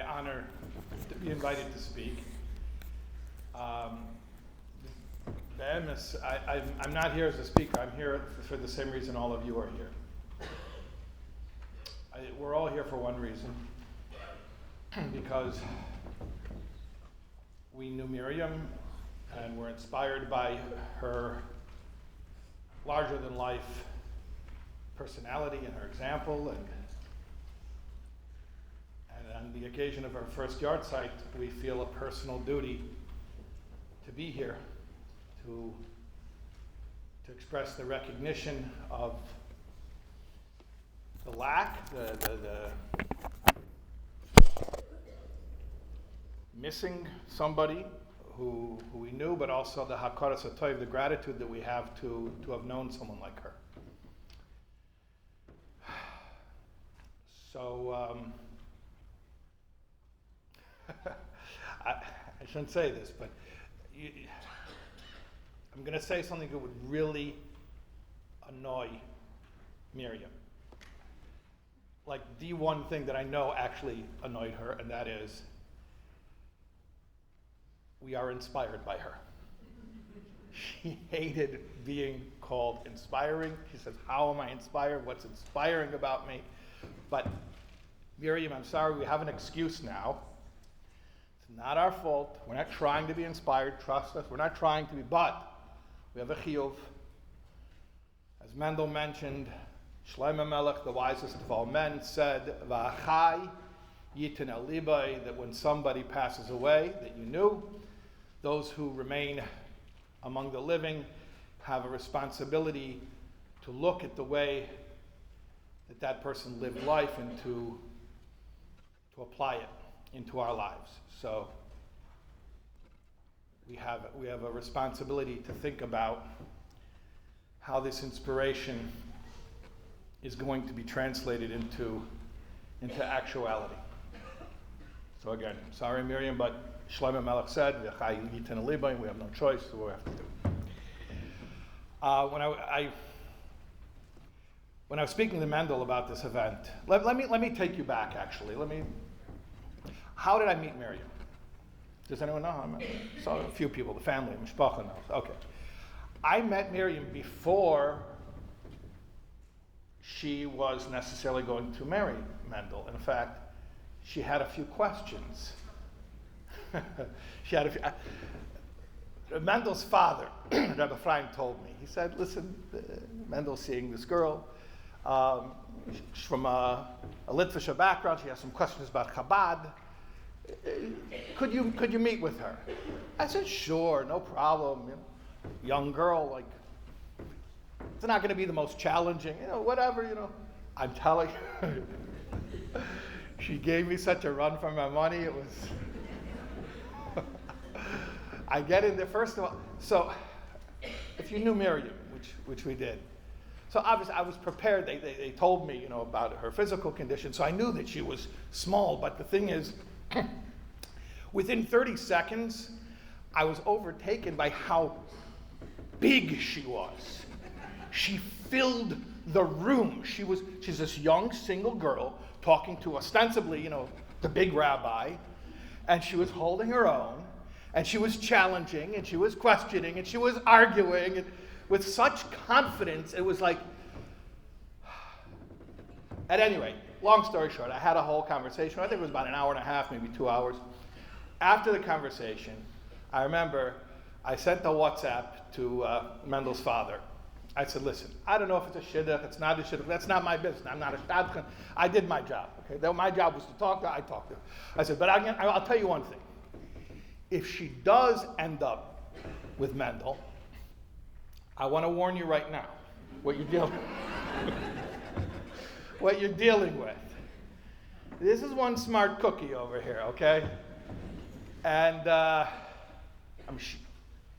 honor to be invited to speak. I'm not here as a speaker. I'm here for the same reason all of you are here. We're all here for one reason, because we knew Miriam and were inspired by her larger-than-life personality and her example, and on the occasion of our first yahrtzeit, we feel a personal duty to be here, to express the recognition of the lack, the missing somebody who we knew, but also the heartfelt, the gratitude that we have to have known someone like her. So, I shouldn't say this, but I'm going to say something that would really annoy Miriam. Like the one thing that I know actually annoyed her, and that is, we are inspired by her. She hated being called inspiring. She says, how am I inspired? What's inspiring about me? But Miriam, I'm sorry, we have an excuse now. It's not our fault. We're not trying to be inspired. Trust us. We're not trying to be, but we have a chiyuv. As Mendel mentioned, Shlomo Melech, the wisest of all men, said, V'achai yitin el libay, that when somebody passes away that you knew, those who remain among the living have a responsibility to look at the way that person lived life and to apply it into our lives. So we have a responsibility to think about how this inspiration is going to be translated into actuality. So again, sorry Miriam, but Shlomo Melech said, we have no choice, so we have to do. When I was speaking to Mendel about this event, let me take you back actually. How did I meet Miriam? Does anyone know? I saw a few people, the family, Mishpacha knows. Okay. I met Miriam before she was necessarily going to marry Mendel. In fact, she had a few questions. Mendel's father, Rabbi Shais told me, he said, listen, Mendel's seeing this girl. She's from a Litvish background. She has some questions about Chabad. Could you meet with her? I said, sure, no problem. Young girl, it's not going to be the most challenging, whatever, I'm telling you. She gave me such a run for my money. It was... I get in there, first of all. So, if you knew Miriam, which we did, so obviously I was prepared. They told me, about her physical condition, so I knew that she was small. But the thing is, within 30 seconds, I was overtaken by how big she was. She filled the room. She's this young single girl talking to ostensibly, the big rabbi, and she was holding her own, and she was challenging, and she was questioning, and she was arguing, and with such confidence, it was like, at any rate, long story short, I had a whole conversation. I think it was about an hour and a half, maybe 2 hours. After the conversation, I remember I sent a WhatsApp to Mendel's father. I said, listen, I don't know if it's a shidduch, it's not a shidduch, that's not my business. I'm not a shadchan. I did my job, okay? My job was to talk to her, I talked to her. I said, but I'll tell you one thing. If she does end up with Mendel, I want to warn you right now, what you're dealing with. This is one smart cookie over here, okay? And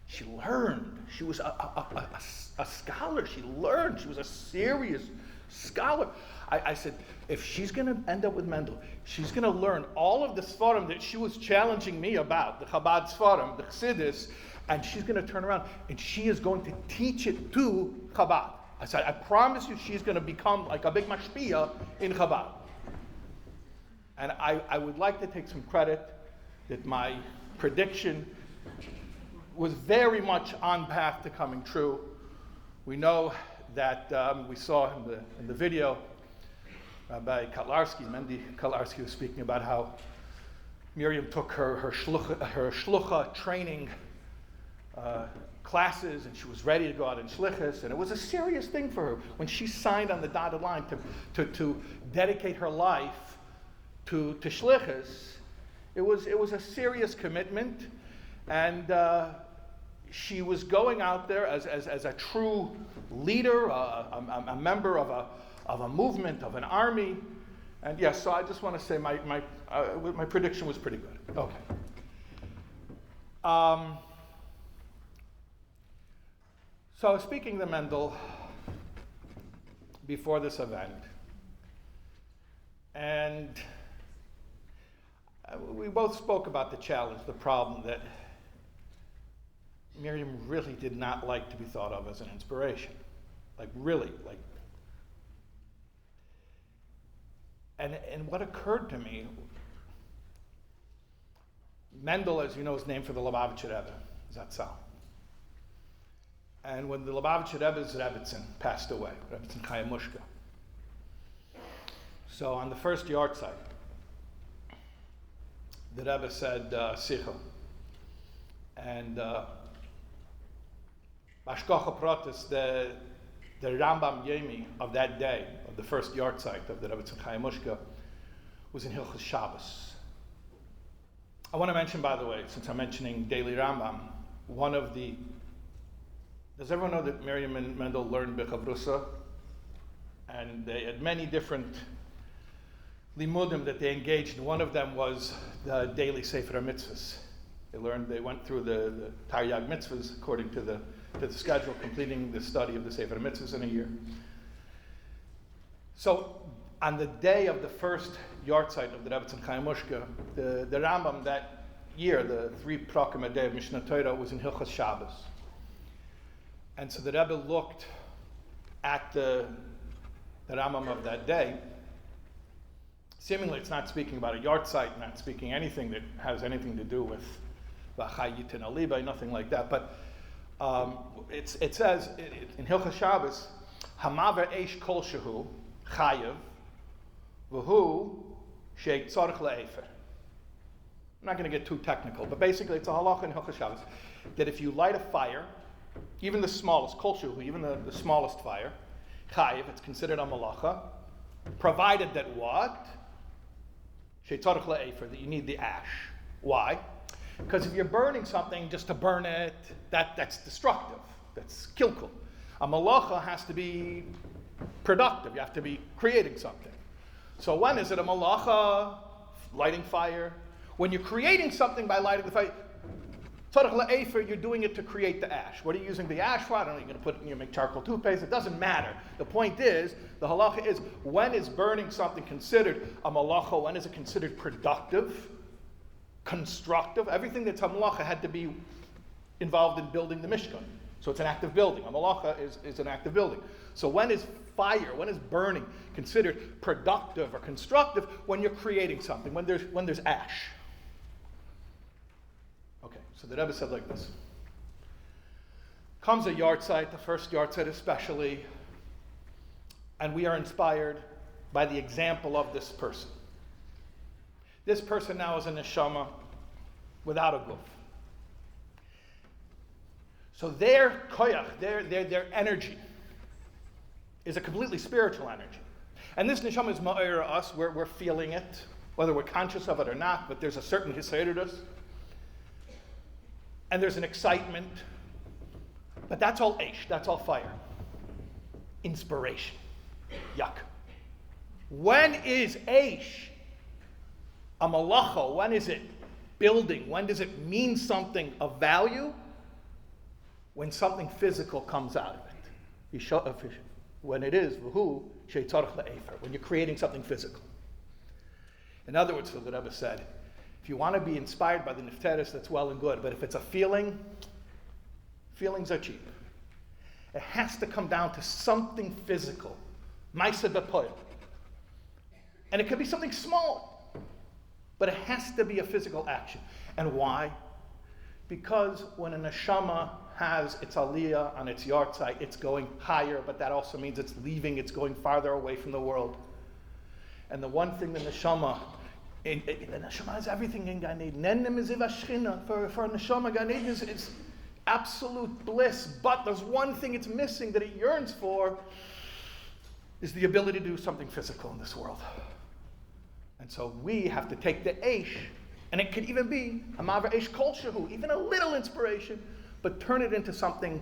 she learned. She was a scholar. She learned. She was a serious scholar. I said, if she's going to end up with Mendel, she's going to learn all of the Sfarim that she was challenging me about, the Chabad Sfarim, the Chassidus, and she's going to turn around and she is going to teach it to Chabad. I said, I promise you she's going to become like a big mashpia in Chabad. And I would like to take some credit that my prediction was very much on path to coming true. We know that we saw in the video by Mendy Kotlarski was speaking about how Miriam took her shlucha training classes, and she was ready to go out in shlichus, and it was a serious thing for her when she signed on the dotted line to dedicate her life to shlichus. It was a serious commitment, and she was going out there as a true leader, a member of a movement, of an army. And yes, so I just want to say my prediction was pretty good. Okay. So speaking to Mendel before this event, and we both spoke about the challenge, the problem that Miriam really did not like to be thought of as an inspiration. And what occurred to me, Mendel, as you know, is named for the Lubavitcher Rebbe, Zatzal. And when the Lubavitcher Rebbe's Rebbitzin passed away, Rebbitzin Chayamushka, so on the first yahrtzeit, the Rebbe said Sicha. And Bashkocha Protis, the Rambam Yemi of that day, of the first yahrtzeit of the Rebbitzin Chayamushka, was in Hilchos Shabbos. I want to mention, by the way, since I'm mentioning daily Rambam, does everyone know that Miriam and Mendel learned B'chavrusa? And they had many different limudim that they engaged in. One of them was the daily Sefer HaMitzvahs. They went through the Taryag Mitzvahs according to the schedule, completing the study of the Sefer HaMitzvahs in a year. So on the day of the first yahrtzeit of the Rebbitzin Chayamushka, the Rambam that year, the 3 prakim a day of Mishnah Torah, was in Hilchos Shabbos. And so the Rebbe looked at the Rambam of that day. Seemingly it's not speaking about a yahrtzeit, not speaking anything that has anything to do with V'achayyitin Alibay, nothing like that. But it says in Hilchos Shabbos, Hamaver eish kol shehu chayav v'hu she'tzorich le'efer. I'm not going to get too technical, but basically it's a halacha in Hilchos Shabbos that if you light a fire, even the smallest, kol shehu, even the smallest fire, chayiv, it's considered a malacha, provided that what? She'tzorich le'efer, that you need the ash. Why? Because if you're burning something just to burn it, that's destructive. That's kilkul. A malacha has to be productive. You have to be creating something. So when is it a malacha? Lighting fire. When you're creating something by lighting the fire, tzorich le'efer, you're doing it to create the ash. What are you using the ash for? I don't know, you're going to put it in, you make charcoal toothpaste. It doesn't matter. The point is, the halacha is, when is burning something considered a malacha? When is it considered productive? Constructive? Everything that's a malacha had to be involved in building the Mishkan. So it's an act of building. A malacha is an act of building. So when is fire, when is burning considered productive or constructive? When you're creating something, when there's ash. Okay, so the Rebbe said like this. Comes a yahrtzeit, the first yahrtzeit especially, and we are inspired by the example of this person. This person now is a neshama without a guf. So their koyach, their energy, is a completely spiritual energy. And this neshama is ma'ir us, we're feeling it, whether we're conscious of it or not, but there's a certain hisayrus, and there's an excitement, but that's all eish, that's all fire. Inspiration. Yuck. When is eish a malacha? When is it building? When does it mean something of value? When something physical comes out of it. When it is, v'hu she'tzorich le'efer, when you're creating something physical. In other words, the Rebbe said, if you want to be inspired by the nifteris, that's well and good, but if it's a feeling, feelings are cheap. It has to come down to something physical. Ma'aseh b'poel. And it could be something small. But it has to be a physical action. And why? Because when a neshama has its aliyah on its yahrtzeit, it's going higher, but that also means it's leaving, it's going farther away from the world. And the one thing the neshama has everything in Gan Eden. For a neshama, Gan Eden is absolute bliss, but there's one thing it's missing that it yearns for, is the ability to do something physical in this world. And so we have to take the eish, and it could even be a maver eish kol shehu, even a little inspiration, but turn it into something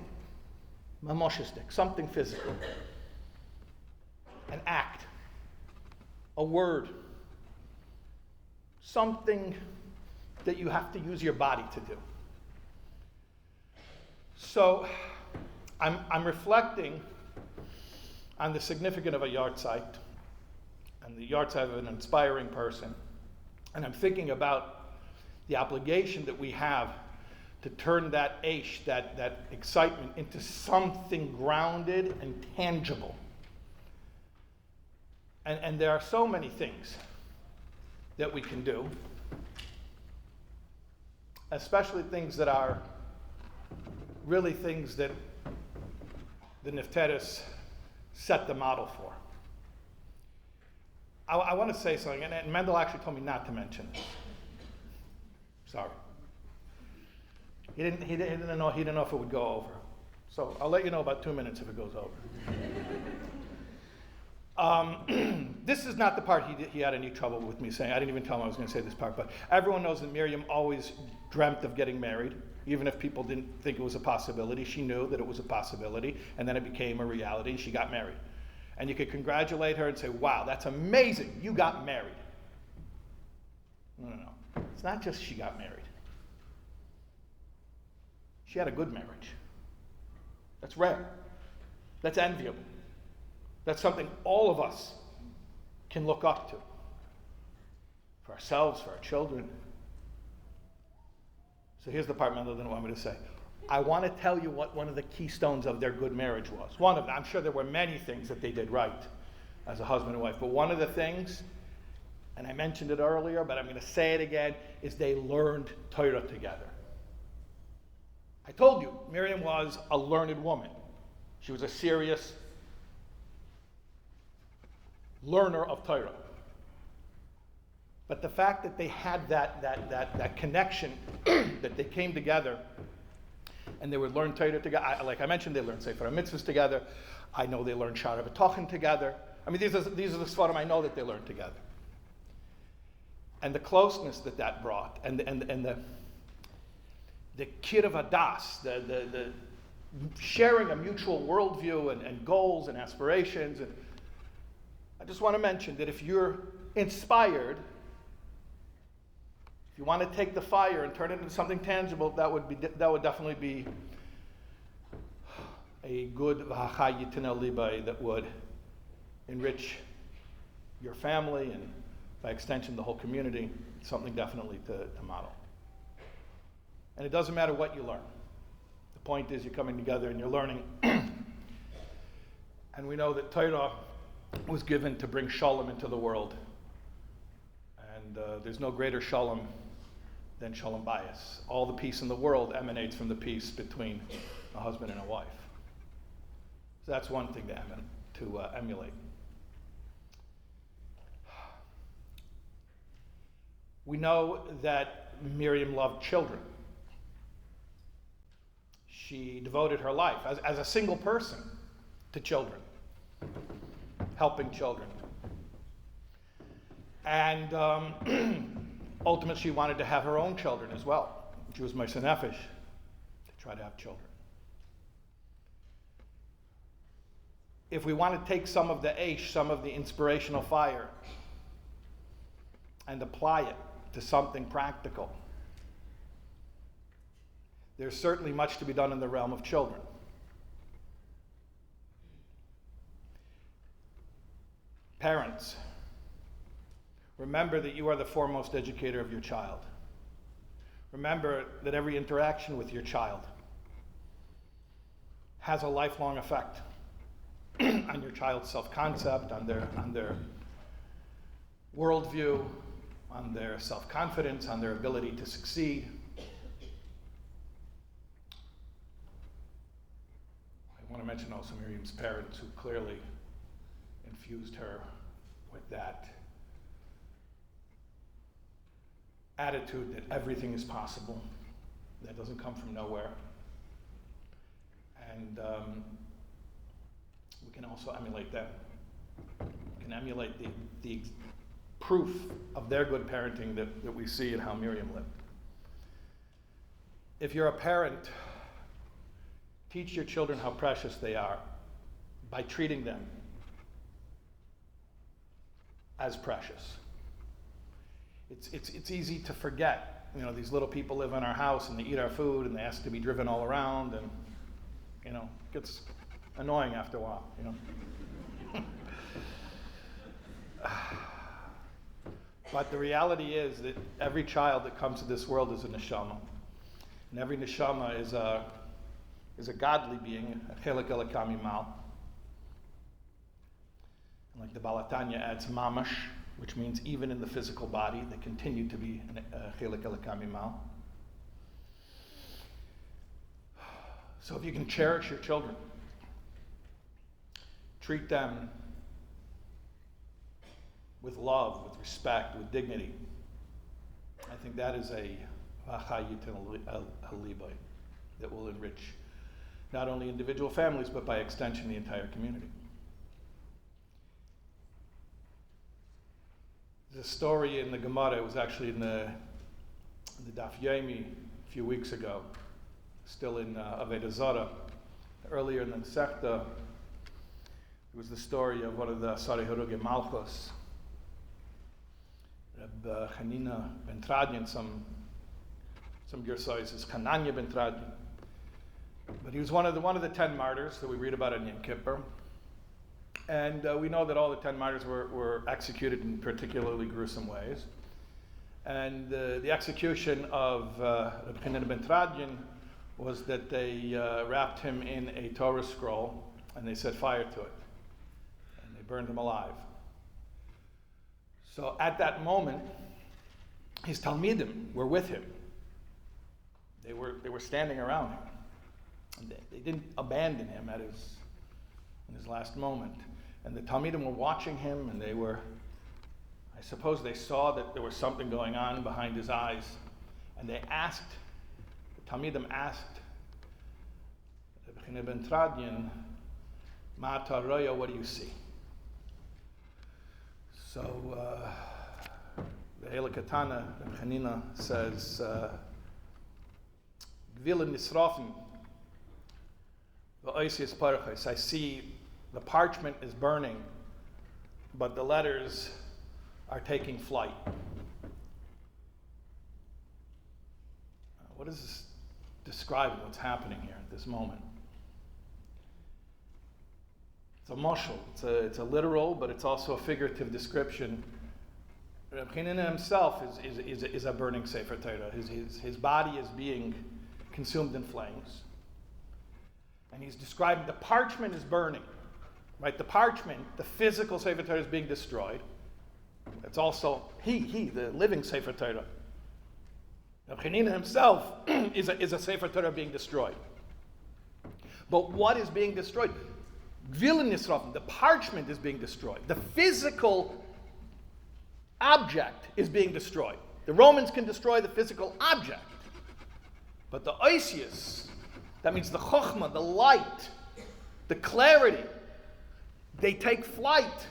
mamoshistic, something physical. An act, a word, something that you have to use your body to do. So I'm reflecting on the significance of a yahrtzeit and the yahrtzeit of an inspiring person. And I'm thinking about the obligation that we have to turn that eish, that excitement, into something grounded and tangible. And there are so many things that we can do, especially things that are really things that the Nifteris set the model for. I want to say something, and Mendel actually told me not to mention this. Sorry. He didn't know if it would go over. So I'll let you know about 2 minutes if it goes over. This is not the part he had any trouble with me saying. I didn't even tell him I was going to say this part, but everyone knows that Miriam always dreamt of getting married, even if people didn't think it was a possibility. She knew that it was a possibility, and then it became a reality, and she got married. And you could congratulate her and say, wow, that's amazing, you got married. No. It's not just she got married. She had a good marriage. That's rare. That's enviable. That's something all of us can look up to. For ourselves, for our children. So here's the part Mendel didn't want me to say. I want to tell you what one of the keystones of their good marriage was. One of them, I'm sure there were many things that they did right as a husband and wife, but one of the things, and I mentioned it earlier, but I'm going to say it again, is they learned Torah together. I told you, Miriam was a learned woman. She was a serious learner of Torah. But the fact that they had that connection, that they came together, and they would learn Torah together. Like I mentioned, they learned Sefer HaMitzvahs together. I know they learned Shara B'Tochen together. I mean, these are the Sfarim I know that they learned together. And the closeness that brought, and the Kirv Hadas, the sharing a mutual worldview and goals and aspirations. And I just want to mention that if you're inspired, if you want to take the fire and turn it into something tangible, that would definitely be a good v'hachai yitinel libay that would enrich your family and, by extension, the whole community. Something definitely to model. And it doesn't matter what you learn. The point is you're coming together and you're learning. And we know that Torah was given to bring shalom into the world. And there's no greater shalom than shalom bayis. All the peace in the world emanates from the peace between a husband and a wife. So that's one thing to emulate. We know that Miriam loved children. She devoted her life as a single person to children, helping children. And ultimately, she wanted to have her own children as well. She was Moshe Nefesh to try to have children. If we want to take some of the eish, some of the inspirational fire, and apply it to something practical, there's certainly much to be done in the realm of children. Parents, remember that you are the foremost educator of your child. Remember that every interaction with your child has a lifelong effect on your child's self-concept, on their worldview, on their self-confidence, on their ability to succeed. I want to mention also Miriam's parents, who clearly infused her with that attitude that everything is possible, that doesn't come from nowhere. And we can also emulate them. We can emulate the proof of their good parenting that we see in how Miriam lived. If you're a parent, teach your children how precious they are by treating them as precious. It's easy to forget. You know, these little people live in our house and they eat our food and they ask to be driven all around, and you know, it gets annoying after a while, you know. But the reality is that every child that comes to this world is a neshama. And every neshama is a godly being, a chelik elokam imal. Like the Balatanya adds mamash, which means even in the physical body, they continue to be a chelik elokam imal. So if you can cherish your children, treat them with love, with respect, with dignity, I think that is a that will enrich not only individual families, but by extension the entire community. There's a story in the Gemara, it was actually in the Daf Yomi a few weeks ago, still in Avodah Zarah. Earlier in the Sechta, it was the story of one of the Sarei Haruge Malchus, Rabbi Hanina ben Tradian, some Gersais is Hananya ben Tradian. But he was one of the 10 martyrs that we read about in Yom Kippur. And we know that all the 10 martyrs were executed in particularly gruesome ways. And the execution of Rabbi Hanina ben Tradian was that they wrapped him in a Torah scroll and they set fire to it. And they burned him alive. So at that moment, his Talmidim were with him. They were standing around him. And they didn't abandon him in his last moment. And the Talmidim were watching him, and I suppose they saw that there was something going on behind his eyes. And the Talmidim asked Rabbi Hanina ben Tradian, Ma taroya, what do you see? So the Eila Katana, Rabbi Hanina, says, Gvilin nisrofen, v'oisius parachos. I see the parchment is burning, but the letters are taking flight. What is this describing what's happening here at this moment? It's a mashal. It's a literal, but it's also a figurative description. Rabbi Hanina himself is a burning Sefer Torah. His body is being consumed in flames. And he's describing the parchment is burning. Right? The parchment, the physical Sefer Torah is being destroyed. It's also the living Sefer Torah. Rabbi Hanina himself is a Sefer Torah being destroyed. But what is being destroyed? Gvilin nisrofen, the parchment is being destroyed. The physical object is being destroyed. The Romans can destroy the physical object. But the oisius, that means the chokhmah, the light, the clarity, they take flight.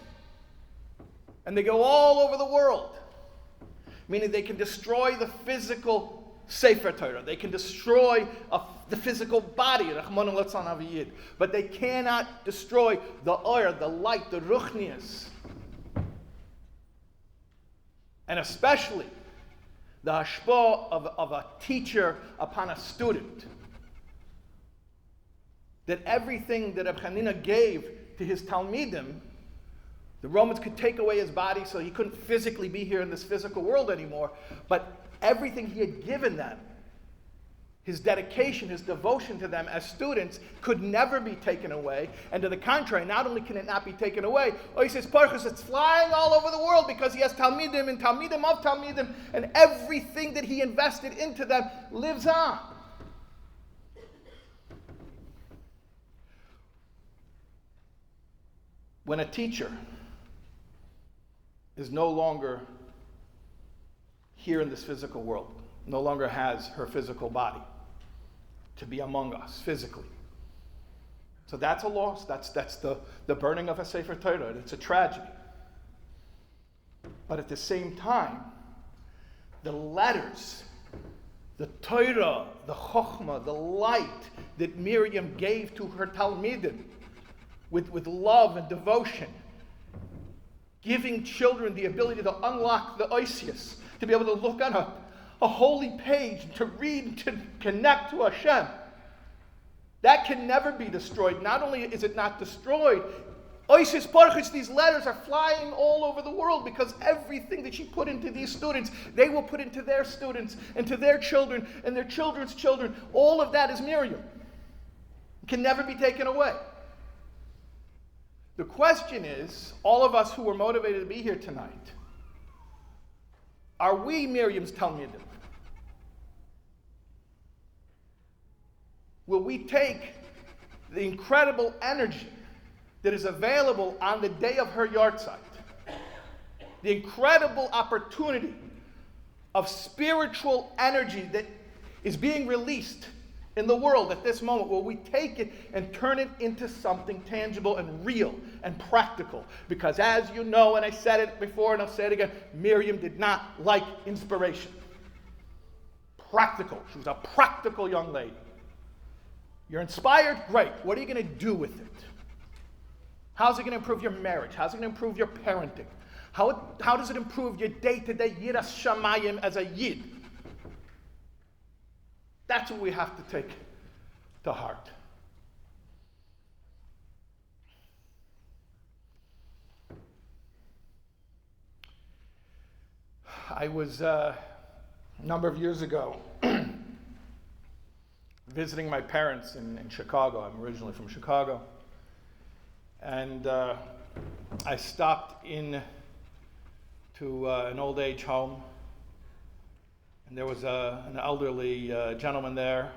And they go all over the world. Meaning they can destroy the physical Sefer Torah. They can destroy the physical body, but they cannot destroy the oir, the light, the ruchnias. And especially the hashpah of a teacher upon a student. That everything that Rabbi Hanina gave to his Talmidim, the Romans could take away his body so he couldn't physically be here in this physical world anymore, but everything he had given them his dedication, his devotion to them as students could never be taken away. And to the contrary, not only can it not be taken away, Oises Parchus, it's flying all over the world because he has Talmidim and Talmidim of Talmidim, and everything that he invested into them lives on. When a teacher is no longer here in this physical world, no longer has her physical body to be among us physically. So that's a loss. That's the burning of a Sefer Torah. It's a tragedy. But at the same time, the letters, the Torah, the Chokhmah, the light that Miriam gave to her Talmidim with love and devotion, giving children the ability to unlock the oisius, to be able to look on a holy page, to read, to connect to Hashem. That can never be destroyed. Not only is it not destroyed, Oisis Parchis, these letters are flying all over the world because everything that she put into these students, they will put into their students, and to their children, and their children's children. All of that is Miriam. It can never be taken away. The question is, all of us who were motivated to be here tonight, are we Miriam's Talmidim? Will we take the incredible energy that is available on the day of her yahrtzeit, the incredible opportunity of spiritual energy that is being released in the world at this moment, will we take it and turn it into something tangible and real and practical? Because as you know, and I said it before and I'll say it again, Miriam did not like inspiration. Practical. She was a practical young lady. You're inspired? Great. What are you going to do with it? How's it going to improve your marriage? How's it going to improve your parenting? How does it improve your day-to-day yiras shamayim as a yid? That's what we have to take to heart. I was, a number of years ago, visiting my parents in Chicago. I'm originally from Chicago. And I stopped in to an old age home. And there was an elderly gentleman there.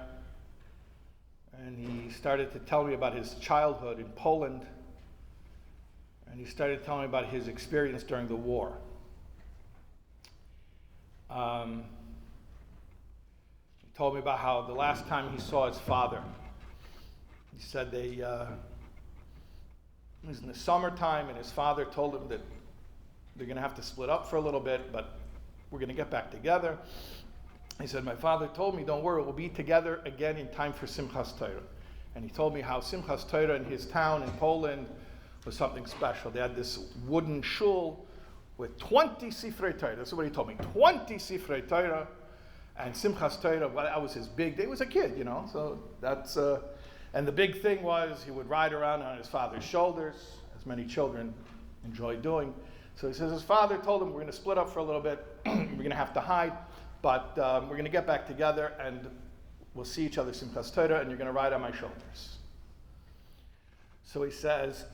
And he started to tell me about his childhood in Poland. And he started telling me about his experience during the war. He told me about how the last time he saw his father, he said it was in the summertime, and his father told him that they're going to have to split up for a little bit, but we're going to get back together. He said, my father told me, don't worry, we'll be together again in time for Simchas Torah. And he told me how Simchas Torah in his town in Poland was something special. They had this wooden shul with 20 Sifrei Torah. That's what he told me. 20 Sifrei Torah. And Simchas Torah, well, that was his big day. He was a kid, you know. So that's, and the big thing was he would ride around on his father's shoulders, as many children enjoy doing. So he says his father told him, we're going to split up for a little bit. We're going to have to hide. But we're going to get back together and we'll see each other Simchas Torah, and you're going to ride on my shoulders. So he says,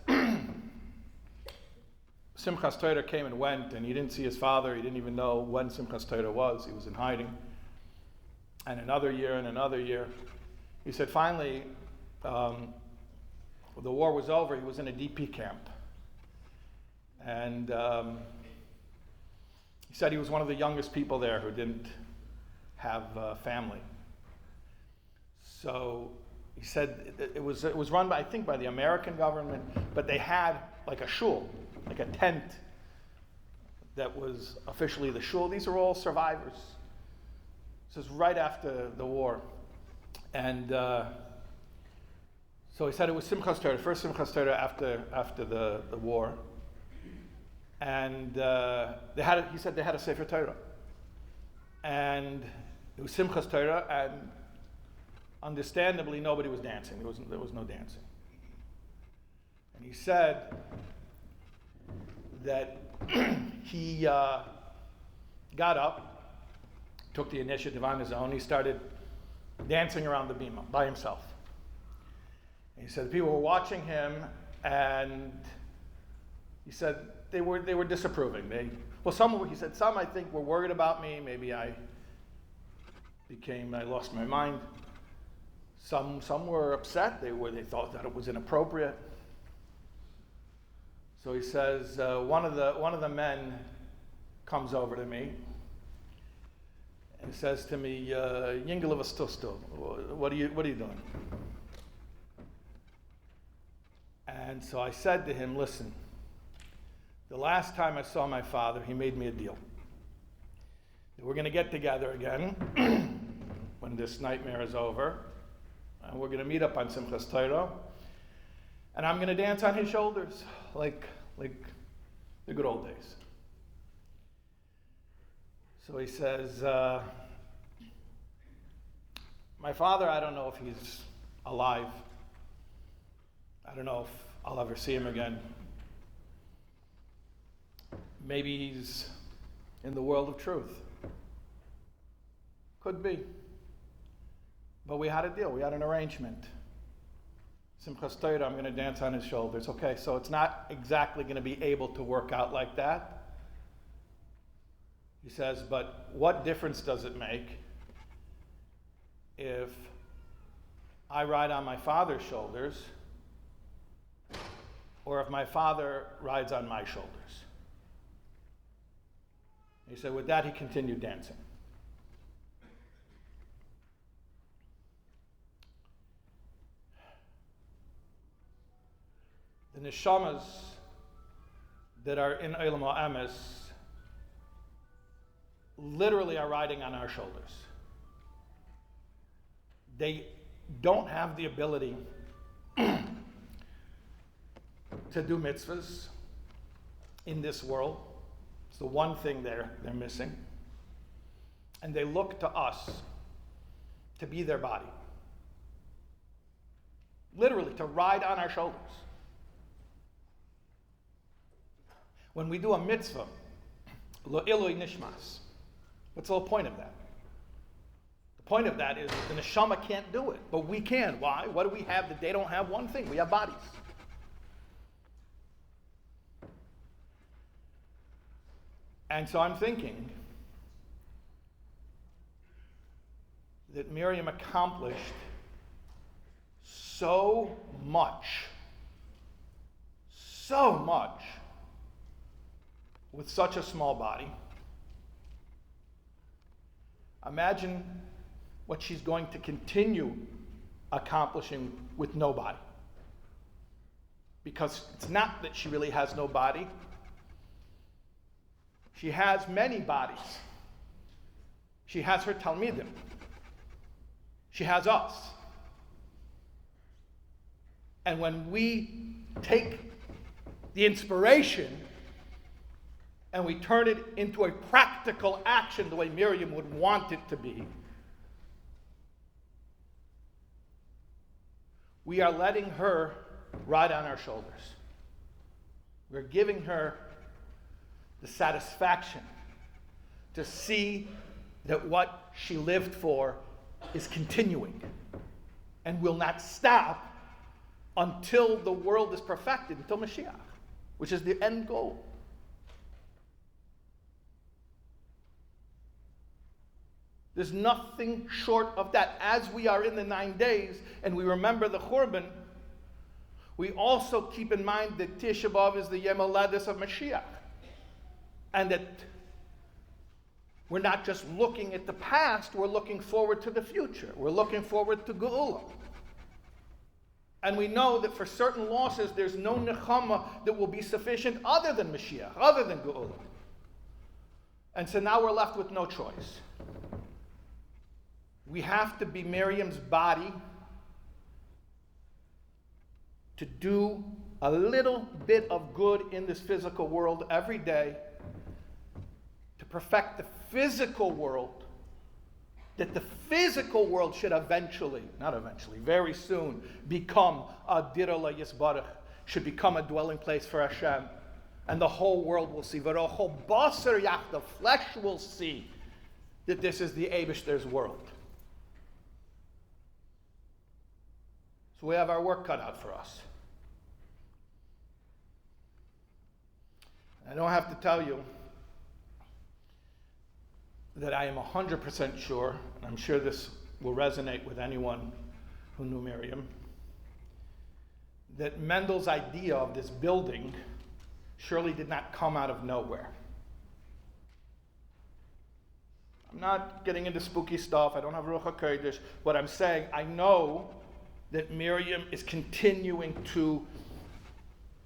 Simchas Torah came and went, and he didn't see his father. He didn't even know when Simchas Torah was. He was in hiding. And another year and another year. He said finally, the war was over. He was in a DP camp. And he said he was one of the youngest people there who didn't have family. So he said it was run by, I think, by the American government, but they had like a shul, like a tent that was officially the shul. These are all survivors. This is right after the war. And so he said it was Simchas Torah, first Simchas Torah after the war. And he said they had a Sefer Torah. And it was Simchas Torah, and understandably nobody was dancing. There was no dancing. And he said that he got up, took the initiative on his own. He started dancing around the bima by himself. And he said people were watching him, and he said they were disapproving. He said some I think were worried about me. Maybe I lost my mind. Some were upset. They thought that it was inappropriate. So he says one of the men comes over to me and says to me, "Yingel still. What are you doing?" And so I said to him, "Listen, the last time I saw my father, he made me a deal. We're going to get together again when this nightmare is over, and we're going to meet up on Simchas Torah, and I'm going to dance on his shoulders like the good old days." So he says, "My father, I don't know if he's alive. I don't know if I'll ever see him again. Maybe he's in the world of truth. Could be. But we had a deal. We had an arrangement. Simchas Torah, I'm going to dance on his shoulders." Okay, so it's not exactly going to be able to work out like that. He says, but what difference does it make if I ride on my father's shoulders or if my father rides on my shoulders? He said, with that, he continued dancing. The neshamas that are in Olam HaEmes literally are riding on our shoulders. They don't have the ability to do mitzvahs in this world. It's the one thing they're missing. And they look to us to be their body. Literally, to ride on our shoulders. When we do a mitzvah, lo ilui nishmas, what's the whole point of that? The point of that is the neshama can't do it, but we can. Why? What do we have that they don't have? One thing, we have bodies. And so I'm thinking that Miriam accomplished so much with such a small body. Imagine what she's going to continue accomplishing with no body. Because it's not that she really has no body. She has many bodies. She has her Talmidim. She has us. And when we take the inspiration and we turn it into a practical action the way Miriam would want it to be, we are letting her ride on our shoulders. We're giving her the satisfaction to see that what she lived for is continuing and will not stop until the world is perfected, until Mashiach, which is the end goal. There's nothing short of that. As we are in the 9 days and we remember the Churban, we also keep in mind that Tisha B'Av is the Yom Haledes of Mashiach. And that we're not just looking at the past, we're looking forward to the future. We're looking forward to Geula. And we know that for certain losses, there's no nechama that will be sufficient other than Mashiach, other than Geula. And so now we're left with no choice. We have to be Miriam's body to do a little bit of good in this physical world every day, to perfect the physical world, that the physical world should very soon become a Dira La Yisbarach, should become a dwelling place for Hashem. And the whole world will see, the flesh will see that this is the Eibishter's world. So we have our work cut out for us. I don't have to tell you that I am 100% sure, and I'm sure this will resonate with anyone who knew Miriam, that Mendel's idea of this building surely did not come out of nowhere. I'm not getting into spooky stuff. I don't have Ruach HaKodesh. What I'm saying, I know that Miriam is continuing to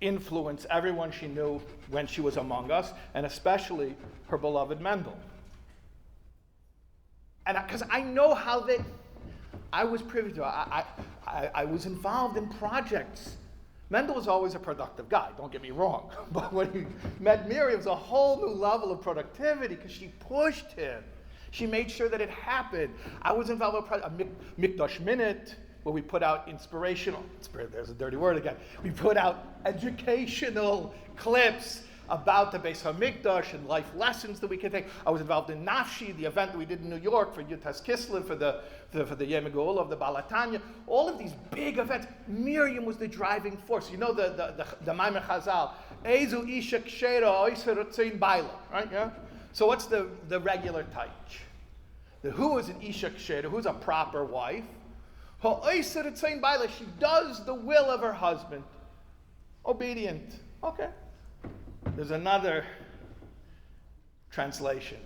influence everyone she knew when she was among us, and especially her beloved Mendel. And because I know how I was privy to, I was involved in projects. Mendel was always a productive guy, don't get me wrong. But when he met Miriam, it was a whole new level of productivity because she pushed him. She made sure that it happened. I was involved with a Mikdash Minute, where we put out there's a dirty word again. We put out educational clips about the Beis HaMikdash and life lessons that we can take. I was involved in Nafshi, the event that we did in New York for Yutas Kislev, for the Yom Geula of the Balatanya. All of these big events. Miriam was the driving force. You know the Maimer Chazal, Ezu Isha Kshera Oiser Tzein Baila, right? Yeah. So what's the regular taich? Who is an Isha Kshera? Who's a proper wife? She does the will of her husband. Obedient. Okay. There's another translation.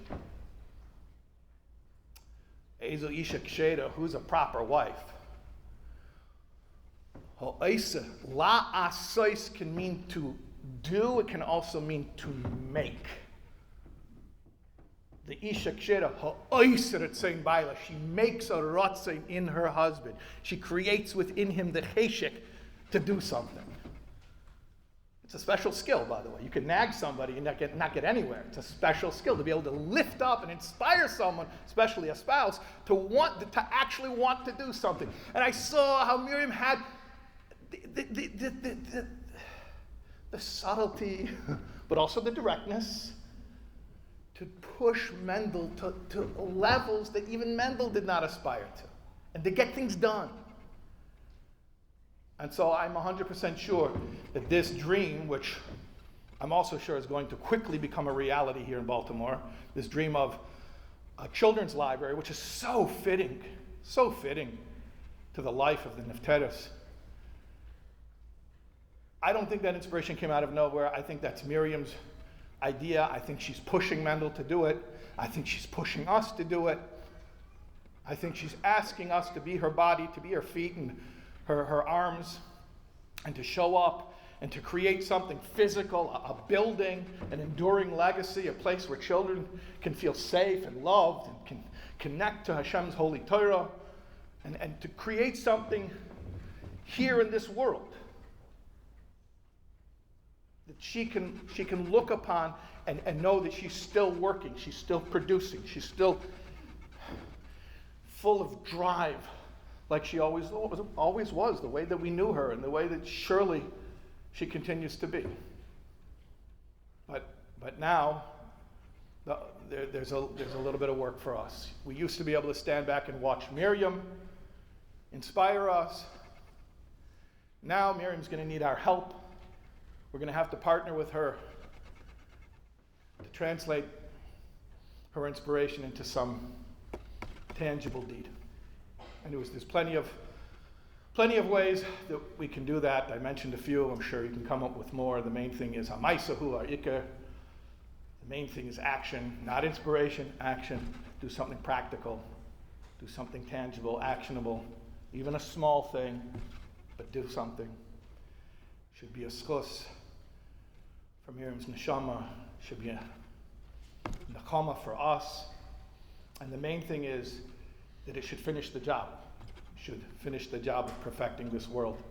Ezo Isha Ksheda, who's a proper wife. La asois can mean to do, it can also mean to make. The Isha Kshera, she makes a ratzin in her husband. She creates within him the cheshek to do something. It's a special skill, by the way. You can nag somebody and not get anywhere. It's a special skill to be able to lift up and inspire someone, especially a spouse, to actually want to do something. And I saw how Miriam had the subtlety, but also the directness, to push Mendel to levels that even Mendel did not aspire to, and to get things done. And so I'm 100% sure that this dream, which I'm also sure is going to quickly become a reality here in Baltimore, this dream of a children's library, which is so fitting to the life of the Nefteris. I don't think that inspiration came out of nowhere. I think that's Miriam's idea. I think she's pushing Mendel to do it. I think she's pushing us to do it. I think she's asking us to be her body, to be her feet and her arms, and to show up and to create something physical, a building, an enduring legacy, a place where children can feel safe and loved and can connect to Hashem's holy Torah, and to create something here in this world that she can look upon and know that she's still working, she's still producing, she's still full of drive, like she always was, the way that we knew her and the way that surely she continues to be. But now there's a little bit of work for us. We used to be able to stand back and watch Miriam inspire us. Now Miriam's going to need our help. We're going to have to partner with her to translate her inspiration into some tangible deed. And there's plenty of ways that we can do that. I mentioned a few. I'm sure you can come up with more. The main thing is hamaisahu, ha'ikar. The main thing is action, not inspiration, action. Do something practical. Do something tangible, actionable. Even a small thing, but do something. Should be a schus for Miriam's neshama. Should be a nakama for us. And the main thing is that it should finish the job. It should finish the job of perfecting this world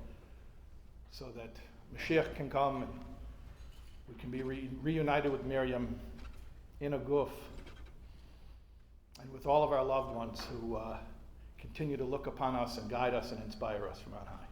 so that Mashiach can come and we can be reunited with Miriam in a guf and with all of our loved ones who continue to look upon us and guide us and inspire us from on high.